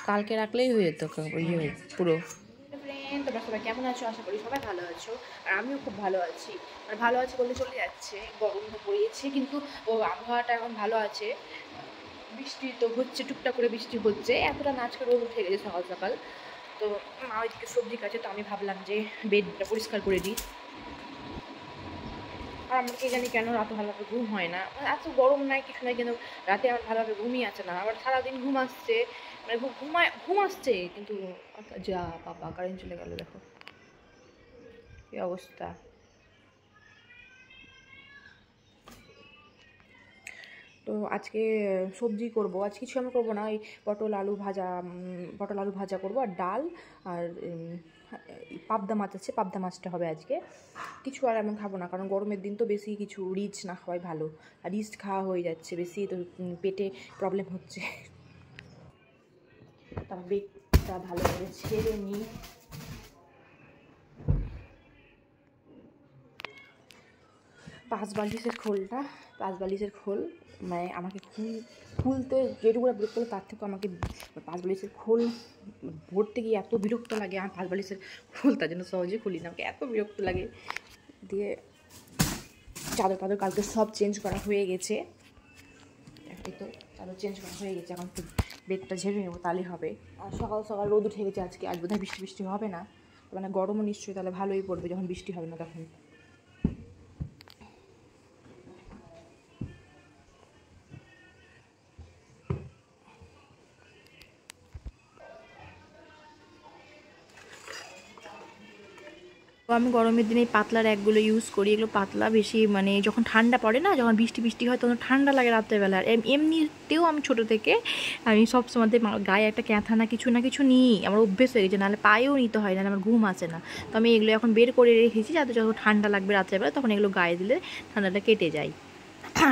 কালকে রাখলেই হয়ে যেত পুরো। ফ্রেন্ড, তোমরা সবাই কেমন আছো? আশা করি সবাই ভালো আছো, আর আমিও খুব ভালো আছি। আর ভালো আছি বলতে চলে যাচ্ছে, গরম তো পড়েছে কিন্তু আবহাওয়াটা এখন ভালো আছে। বৃষ্টি তো হচ্ছে, টুকটাক করে বৃষ্টি হচ্ছে, এতটা না আজকে রোদ উঠে গেছে সকাল সকাল। তো মা ওইদিকে সবজি কাছে, তো আমি ভাবলাম যে বেডটা পরিষ্কার করে দিই। আর আমার কে জানি কেন রাতে ভালোভাবে ঘুম হয় না, এত গরম নাই কিছু নাই, কিন্তু রাতে আমার ভালোভাবে ঘুমই আসে না। আবার সারাদিন ঘুম আসছে, মানে ঘুম আসছে কিন্তু যা বাবা, কারেন্ট চলে গেল, দেখো কি অবস্থা। তো আজকে সবজি করব, আজ কিছু আমি করবো না, ওই পটল আলু ভাজা করবো, আর ডাল, আর পাবদা মাছ আছে, পাবদা মাছটা হবে আজকে। কিছু আর এমন খাবো না, কারণ গরমের দিন তো বেশি কিছু রিচ না খাওয়াই ভালো। আর রিচ খাওয়া হয়ে যাচ্ছে বেশি, তো পেটে প্রবলেম হচ্ছে। তার পেটটা ভালো করে ছেড়ে নিই। পাঁচ বালিশের খোল মানে আমাকে খুলতে যেটুকু বিরক্ত লাগে, তার থেকে আমাকে পাঁচ বালিশের খোল ভরতে গিয়ে এত বিরক্ত লাগে। আমার পাঁচ বালিশের খোল তার জন্য সহজে খুলি না, আমাকে এত বিরক্ত লাগে। দিয়ে চাদর কালকে সব চেঞ্জ করা হয়ে গেছে, এই তো চাদর চেঞ্জ করা হয়ে গেছে। এখন তো বেডটা ঝেড়ে নেবো, তাহলেই হবে। আর সকাল সকাল রোদ উঠে গেছে আজকে, আজ বোধহয় বৃষ্টি হবে না, মানে গরমও নিশ্চয়ই তাহলে ভালোই পড়বে যখন বৃষ্টি হবে না তখন। তো আমি গরমের দিনে এই পাতলা র্যাকগুলো ইউজ করি, এগুলো পাতলা বেশি, মানে যখন ঠান্ডা পড়ে না, যখন বৃষ্টি হয় তখন ঠান্ডা লাগে রাত্রেবেলা। আর এমনিতেও আমি ছোটো থেকে আমি সব সময় গায়ে একটা ক্যাঁথা না কিছু নিই, আমার অভ্যেস হয়ে গেছে, নাহলে পায়েও নিতে হয়, নাহলে আমার ঘুম আসে না। তো আমি এগুলো এখন বের করে রেখেছি, যাতে যখন ঠান্ডা লাগবে রাত্রেবেলা তখন এগুলো গায়ে দিলে ঠান্ডাটা কেটে যায়।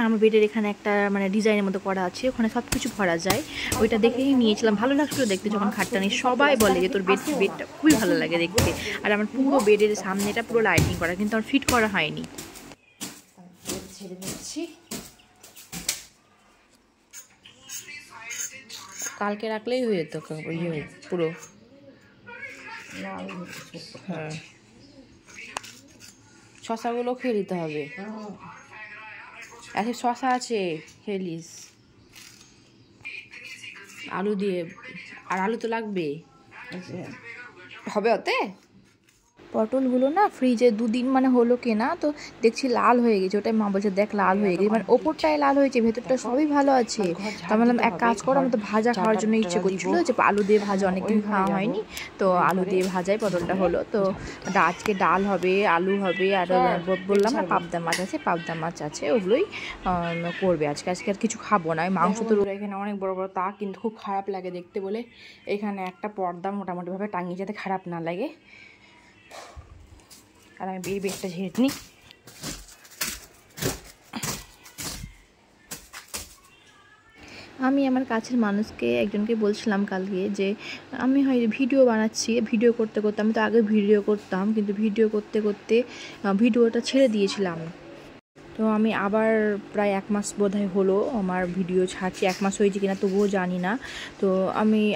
আমার বেডের এখানে একটা মানে ডিজাইনের মতো করা আছে, ওখানে সব কিছু ভরা যায়, ওইটা দেখেই নিয়েছিলাম। ভালো লাগছিলো দেখতে যখন খাটটা নিয়ে, সবাই বলে যে তোর বেডটা খুবই ভালো লাগে দেখতে। আর আমার পুরো বেডের সামনেটা পুরো লাইটিং করা, কিন্তু আমার ফিট করা হয়নি। ছেড়ে দিচ্ছি, কালকে রাখলেই হয়ে যেত পুরো। হ্যাঁ, শশাগুলো খেয়ে নিতে হবে। আচ্ছা শশা আছে, খেলিস আলু দিয়ে, আর আলু তো লাগবে, হবে ওতে। পটলগুলো না ফ্রিজে 2 দিন মানে হলো কেনা, তো দেখছি লাল হয়ে গেছে, ওটাই মা বলছে দেখ লাল হয়ে গেছে, মানে ওপরটায় লাল হয়েছে, ভেতরটা সবই ভালো আছে। তো আমি বললাম এক কাজ করো, আমার তো ভাজা খাওয়ার জন্য ইচ্ছে করছিলো, যে আলু দিয়ে ভাজা অনেকদিন খাওয়া হয়নি, তো আলু দিয়ে ভাজাই পটলটা হলো। তো আজকে ডাল হবে, আলু হবে, আর বললাম না পাবদা মাছ আছে, ওগুলোই করবে আজকে আর কিছু খাবো না। মাংস তো এখানে অনেক বড় বড় তাক, কিন্তু খুব খারাপ লাগে দেখতে বলে এখানে একটা পর্দা মোটামুটিভাবে টাঙিয়ে, যাতে খারাপ না লাগে। আর আমি বেডটা ঝেড়ে নিই। আমি আমার কাছের মানুষকে একজনকে বলছিলাম কালকে যে আমি ভিডিও বানাচ্ছি, ভিডিও করতে করতে, আমি তো আগে ভিডিও করতাম, কিন্তু ভিডিও করতে করতে ভিডিওটা ছেড়ে দিয়েছিলাম। তো আমি আবার প্রায় 1 মাস বোধহয় হলো আমার ভিডিও ছাড়ছি, 1 মাস হয়েছে কিনা তবুও জানি না। তো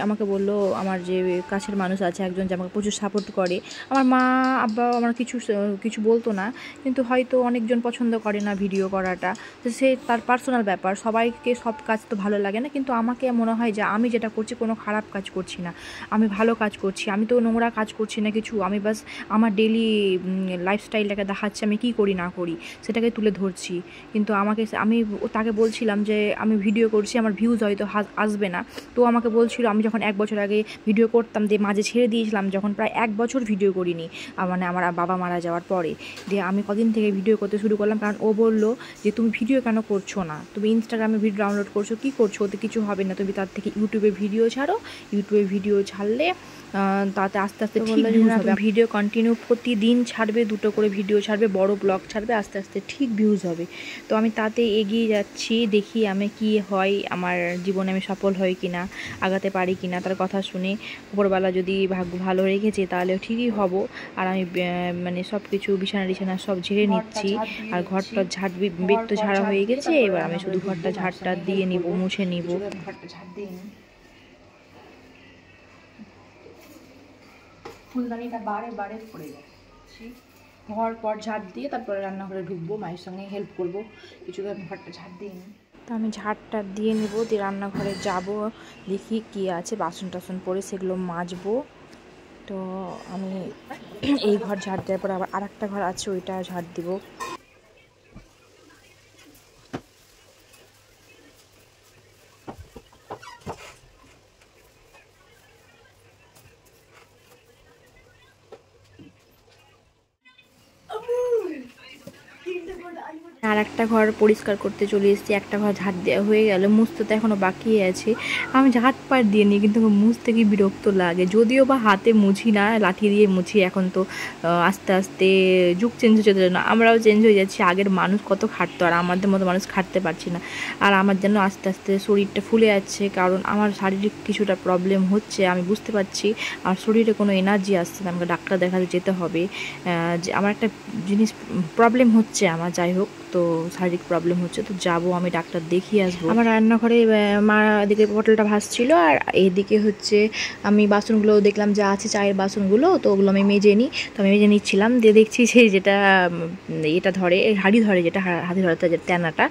আমাকে বললো আমার যে কাছের মানুষ আছে একজন, যে আমাকে প্রচুর সাপোর্ট করে, আমার মা আব্বা আমার কিছু বলতো না, কিন্তু হয়তো অনেকজন পছন্দ করে না ভিডিও করাটা, তো সে তার পার্সোনাল ব্যাপার, সবাইকে সব কাজ তো ভালো লাগে না। কিন্তু আমাকে মনে হয় যে আমি যেটা করছি কোনো খারাপ কাজ করছি না, আমি ভালো কাজ করছি, আমি তো নোংরা কাজ করছি না কিছু, আমি বাস আমার ডেলি লাইফস্টাইলটাকে দেখাচ্ছি, আমি কী করি না করি সেটাকে তুলে ধরছি। কিন্তু আমি তাকে বলছিলাম যে আমি ভিডিও করছি, আমার ভিউজ হয়তো আসবে না, তো আমাকে বলছিল আমি যখন 1 বছর আগে ভিডিও করতাম, দিয়ে মাঝে ছেড়ে দিয়েছিলাম, যখন প্রায় 1 বছর ভিডিও করিনি, মানে আমার বাবা মারা যাওয়ার পরে, দিয়ে আমি কদিন থেকে ভিডিও করতে শুরু করলাম, কারণ ও বললো যে তুমি ভিডিও কেন করছো না, তুমি ইনস্টাগ্রামে ভিডিও ডাউনলোড করছো, কী করছো, ওতে কিছু হবে না, তুমি তার থেকে ইউটিউবে ভিডিও ছাড়ো, ইউটিউবে ভিডিও ছাড়লে তাতে আস্তে আস্তে ঠিক ভিউজ হবে, ভিডিও কন্টিনিউ প্রতিদিন ছাড়বে, 2টো করে ভিডিও ছাড়বে, বড় ব্লগ ছাড়বে, আস্তে আস্তে ঠিক ভিউজ হবে। তো আমি তাতে এগিয়ে যাচ্ছি, দেখি আমি কি হয়, আমার জীবনে আমি সফল হই কিনা, আগাতে পারি কিনা, তার কথা শুনে উপরবেলা যদি ভাগ্য ভালো রেখেছে তাহলে ঠিকই হব। আর আমি মানে সব কিছু বিছানা সব ঝেড়ে নিচ্ছি, আর ঘরটা বেড তো ঝাড়া হয়ে গেছে, এবার আমি শুধু ঘরটা ঝাড়টা দিয়ে নিব, মুছে নিব। ঘরটা ঝাড় দিয়ে ফুলদানিটা বারে বারে পড়ে যাচ্ছে। ঘর পর ঝাড় দিয়ে তারপরে রান্নাঘরে ঢুকবো, মায়ের সঙ্গে হেল্প করবো কিছু, ঘরটা ঝাড় দিয়ে নিই। তো আমি ঝাড়টা দিয়ে নেব, দিয়ে রান্নাঘরে যাব, দেখি কি আছে, বাসন টাসন পড়ে সেগুলো মাজবো। তো আমি এই ঘর ঝাড় দেওয়ার পর আবার আরেকটা ঘর আছে, ওইটা ঝাড় দিব। আর একটা ঘর পরিষ্কার করতে চলে এসেছি, একটা ঘর ঝাড় দেওয়া হয়ে গেল, মুছতে তো এখনও বাকি আছে। আমি ঝাড় পাড় দিয়ে নিই, কিন্তু মুছতে কি বিরক্ত লাগে, যদিও বা হাতে মুছি না, লাঠি দিয়ে মুছি। এখন তো আস্তে আস্তে যুগ চেঞ্জ হচ্ছে না, আমরাও চেঞ্জ হয়ে যাচ্ছি। আগের মানুষ কত খাটতো, আর আমাদের মতো মানুষ খাটতে পারছি না। আর আমার যেন আস্তে আস্তে শরীরটা ফুলে যাচ্ছে, কারণ আমার শারীরিক কিছুটা প্রবলেম হচ্ছে, আমি বুঝতে পারছি। আমার শরীরে কোনো এনার্জি আসছে না, আমাকে ডাক্তার দেখাতে যেতে হবে। যে আমার একটা জিনিস প্রবলেম হচ্ছে আমার, যাই হোক, তো শারীরিক প্রবলেম হচ্ছে, তো যাব, আমি ডাক্তার দেখিয়ে আসবো। আমার রান্নাঘরে মা এদিকে পটলটা ভাজছিল, আর এদিকে হচ্ছে আমি বাসনগুলো দেখলাম যা আছে চায়ের বাসনগুলো, তো ওগুলো আমি মেজে নিই। তো আমি মেজে নিচ্ছিলাম, দিয়ে দেখছি যে যেটা এটা ধরে, হাঁড়ি ধরে, যেটা হাতে ধরে যে ট্যানাটা,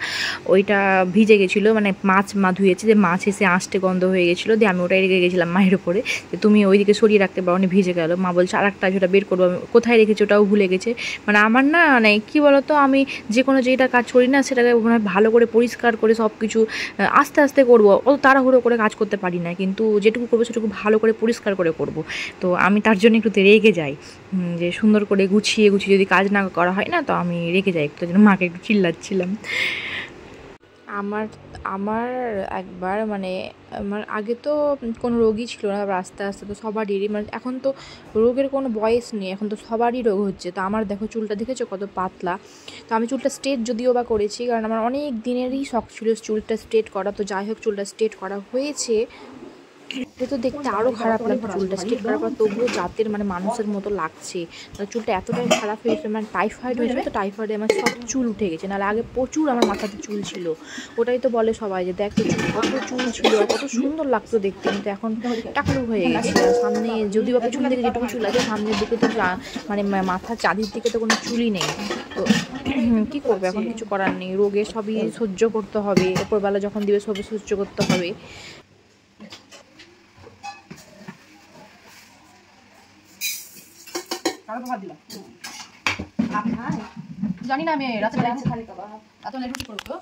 ওইটা ভিজে গেছিলো, মানে মাছ ধুয়েছে, যে মাছ এসে আঁশটে গন্ধ হয়ে গেছিলো। দিয়ে আমি ওটাই রেখে গেছিলাম মায়ের উপরে, যে তুমি ওইদিকে সরিয়ে রাখতে পারো, ভিজে গেল। মা বলছে আর একটা সেটা বের করবো, আমি কোথায় রেখেছি ওটাও ভুলে গেছে। মানে আমার না, মানে কী বলতো, আমি যে কোনো যেটা কাজ করি না, সেটাকে মানে ভালো করে পরিষ্কার করে সব কিছু আস্তে আস্তে করবো, অত তাড়াহুড়ো করে কাজ করতে পারি না, কিন্তু যেটুকু করবো সেটুকু ভালো করে পরিষ্কার করে করব। তো আমি তার জন্য একটু রেগে যাই, যে সুন্দর করে গুছিয়ে যদি কাজ না করা হয় না, তো আমি রেগে যাই একটু, জন্য মাকে একটু চিল্লাচ্ছিলাম। আমার একবার মানে আমার আগে তো কোনো রোগই ছিল না, আস্তে আস্তে তো সবারই, মানে এখন তো রোগের কোনো বয়স নেই, এখন তো সবারই রোগ হচ্ছে। তো আমার দেখো চুলটা দেখেছো কত পাতলা। তো আমি চুলটা স্ট্রেট যদিও বা করেছি, কারণ আমার অনেক দিনেরই শখ ছিল চুলটা স্ট্রেট করা। তো যাই হোক, চুলটা স্ট্রেট করা হয়েছে। তো দেখতে আরও খারাপ লাগছে চুলটা স্ট্রেট করার পর, তবুও জাতের মানে মানুষের মতো লাগছে। চুলটা এতটাই খারাপ হয়েছে, মানে টাইফয়েড হয়েছিল, তো টাইফয়েডে আমার সব চুল উঠে গেছে। নাহলে আগে প্রচুর আমার মাথাতে চুল ছিল। ওটাই তো বলে সবাই যে দেখ কত চুল ছিল, আর কত সুন্দর লাগতো দেখতে, কিন্তু এখন টাকলু হয়ে গেছে। আর সামনে যদিও বা পিছন দিকে যেটুকু চুল আছে, সামনের দিকে তো মানে মাথার চাঁদির দিকে তো কোনো চুলই নেই। তো কী করবে, এখন কিছু করার নেই, রোগে সবই সহ্য করতে হবে, ওপরবেলা যখন দিবে সবই সহ্য করতে হবে। জানি না, আমি রাতে লেট করবো।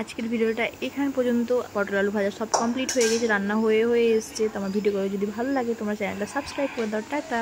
আজকের ভিডিওটা এখান পর্যন্ত। পটল আলু ভাজা সব কমপ্লিট হয়ে গেছে, রান্না হয়ে এসছে। তো আমার ভিডিওগুলো যদি ভালো লাগে, তোমরা চ্যানেলটা সাবস্ক্রাইব করে দাও। টাটা।